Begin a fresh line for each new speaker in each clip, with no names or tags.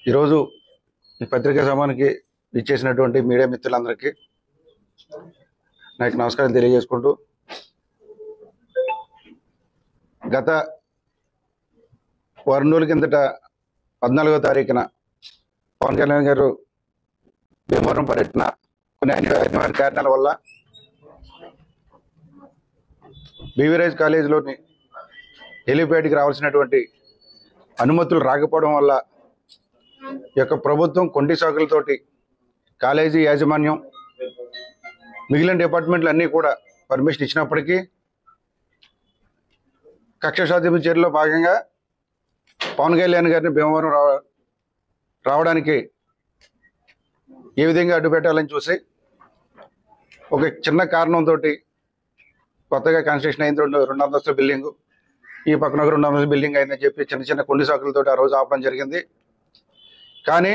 ఈరోజు ఈ పత్రికా సమానికి ఇచ్చేసినటువంటి మీడియా మిత్రులందరికీ నాకు నమస్కారం తెలియజేసుకుంటూ, గత వారం రోజుల కిందట 14వ తారీఖున పవన్ కళ్యాణ్ గారు భీమవరం పర్యటన కొన్ని అనివార్య కారణాల వల్ల బీవీరాజ్ కాలేజీలోని హెలిప్యాడ్కి రావాల్సినటువంటి అనుమతులు రాకపోవడం వల్ల ఈ యొక్క ప్రభుత్వం కొంటి సాకులతోటి కాలేజీ యాజమాన్యం మిగిలిన డిపార్ట్మెంట్లు అన్నీ కూడా పర్మిషన్ ఇచ్చినప్పటికీ కక్ష సాధింపు చర్యలో భాగంగా పవన్ కళ్యాణ్ గారిని భీమవరం రావడానికి ఏ విధంగా అడ్డుపెట్టాలని చూసి ఒక చిన్న కారణంతో కొత్తగా కన్స్ట్రక్షన్ అయిన రెండు అంతస్తుల బిల్డింగు, ఈ పక్కన ఒక 2 అంతస్తుల బిల్డింగ్ అయిందని చెప్పి చిన్న చిన్న కొండి సాకులతో ఆ రోజు ఆపడం జరిగింది. కానీ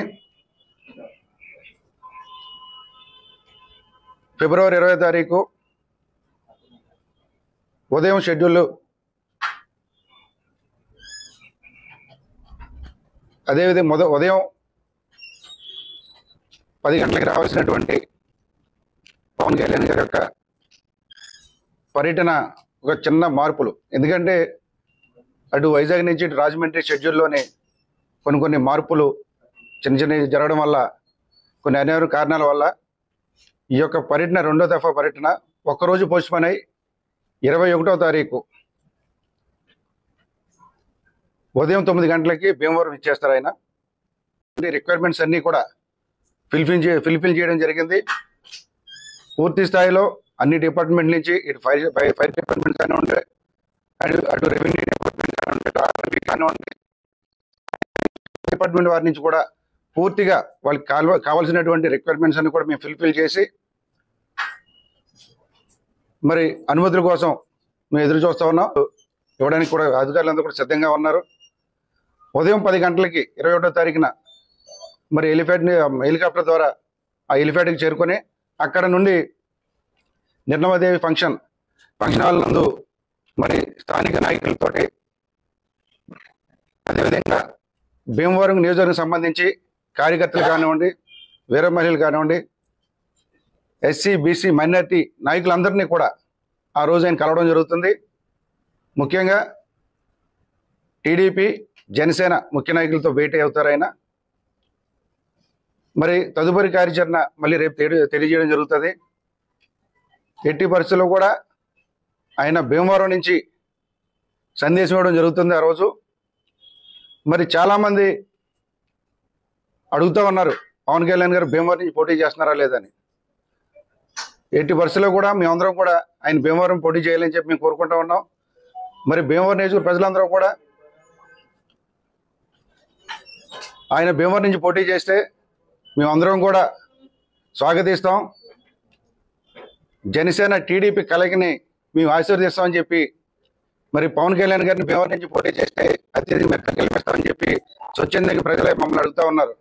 ఫిబ్రవరి 20వ తారీఖు ఉదయం షెడ్యూల్, అదేవిధంగా ఉదయం 10 గంటలకు రావాల్సినటువంటి పవన్ కళ్యాణ్ గారి యొక్క పర్యటన ఒక చిన్న మార్పులు, ఎందుకంటే అటు వైజాగ్ నుంచి ఇటు రాజమండ్రి షెడ్యూల్లోనే కొన్ని మార్పులు చిన్న జరగడం వల్ల, కొన్ని అనివార్య కారణాల వల్ల ఈ యొక్క పర్యటన 2వ దఫా పర్యటన ఒక్కరోజు పోస్ట్పోన్ అయి 21వ తారీఖు ఉదయం 9 గంటలకి భీమవరం ఇచ్చేస్తారు. ఆయన రిక్వైర్మెంట్స్ అన్నీ కూడా ఫిల్ఫిల్ చేయడం జరిగింది. పూర్తి స్థాయిలో అన్ని డిపార్ట్మెంట్ నుంచి, ఇటు ఫైర్ డిపార్ట్మెంట్ కానివ్వండి, అటు రెవెన్యూ డిపార్ట్మెంట్ కానివ్వండి, డిపార్ట్మెంట్ వారి నుంచి కూడా పూర్తిగా వాళ్ళకి కావాల్సినటువంటి రిక్వైర్మెంట్స్ అన్ని కూడా మేము ఫిల్ఫిల్ చేసి మరి అనుమతుల కోసం మేము ఎదురు చూస్తూ ఉన్నాం. ఇవ్వడానికి కూడా అధికారులందరూ కూడా సిద్ధంగా ఉన్నారు. ఉదయం 10 గంటలకి 21వ తారీఖున మరి హెలికాప్టర్ ద్వారా ఆ హెలిప్యాడ్కి చేరుకొని అక్కడ నుండి నిర్మలాదేవి ఫంక్షన్ హాల్ నందు మరి స్థానిక నాయకులతోటి, అదేవిధంగా భీమవరం నియోజకవర్గం సంబంధించి కార్యకర్తలు కానివ్వండి, వీర మహిళలు కానివ్వండి, ఎస్సీ బీసీ మైనారిటీ నాయకులందరినీ కూడా ఆ రోజు ఆయన కలవడం జరుగుతుంది. ముఖ్యంగా టీడీపీ, జనసేన ముఖ్య నాయకులతో భేటీ అవుతారు ఆయన. మరి తదుపరి కార్యాచరణ మళ్ళీ రేపు తెలియజేయడం జరుగుతుంది. ఎట్టి పరిస్థితుల్లో కూడా ఆయన భీమవరం నుంచి సందేశం ఇవ్వడం జరుగుతుంది ఆ రోజు. మరి చాలామంది అడుగుతూ ఉన్నారు, పవన్ కళ్యాణ్ గారు భీమవరం నుంచి పోటీ చేస్తున్నారా లేదని. ఎట్టి పరిస్థితుల్లో కూడా మేమందరం కూడా ఆయన భీమవరం పోటీ చేయాలని చెప్పి మేము కోరుకుంటూ ఉన్నాం. మరి భీమవరం నియోజకవర్గ ప్రజలందరూ కూడా ఆయన భీమవరం నుంచి పోటీ చేస్తే మేమందరం కూడా స్వాగతిస్తాం. జనసేన టీడీపీ కలయికని మేము ఆశీర్వదిస్తామని చెప్పి, మరి పవన్ కళ్యాణ్ గారిని భీమవరం నుంచి పోటీ చేస్తే అత్యధిక మెక్క గెలిపిస్తామని చెప్పి స్వచ్ఛందంగా ప్రజలే మమ్మల్ని అడుగుతూ ఉన్నారు.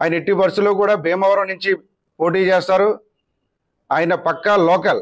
ఆయన ఎట్టి పరిస్థితుల్లో కూడా భీమవరం నుంచి పోటీ చేస్తారు. ఆయన పక్కా లోకల్.